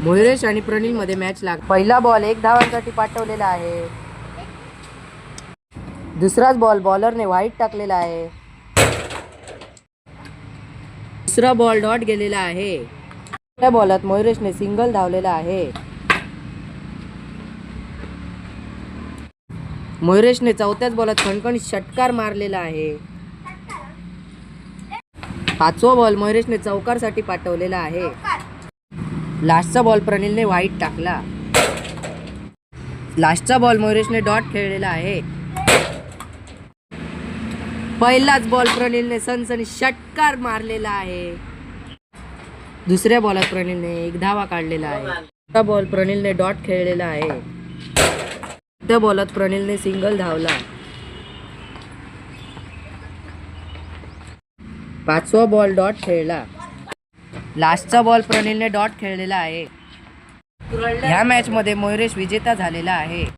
मयुरेश आणि प्रणील मध्ये मॅच लाग. पहिला बॉल 1 धावांसाठी पाठवलेला आहे. दुसराच बॉल बॉलरने वाईट टाकलेला आहे. दुसरा बॉल डॉट गेलेला आहे. त्या बॉलात मयुरेशने सिंगल धावलेला आहे. मयुरेशने चौथ्याच बॉलात खणखणीत षटकार मारलेला आहे. पाचवा बॉल मयुरेशने चौकारसाठी पाठवलेला आहे. लास्टचा बॉल प्रणीलने वाईट टाकला. लास्टचा बॉल मयुरेशने डॉट खेळलेला आहे. पहिलाच बॉल प्रणीलने सनसनी षटकार मारलेला आहे. दुसऱ्या बॉलात प्रणीलने 1 धावा काढलेला आहे. चौथा बॉल प्रणीलने डॉट खेळलेला आहे. त्या बॉलात प्रणीलने सिंगल धावला. पाचवा बॉल डॉट खेळला. लास्टचा बॉल प्रणीलने डॉट खेळलेला आहे. ह्या मॅच मध्ये मयुरेश विजेता झालेला आहे.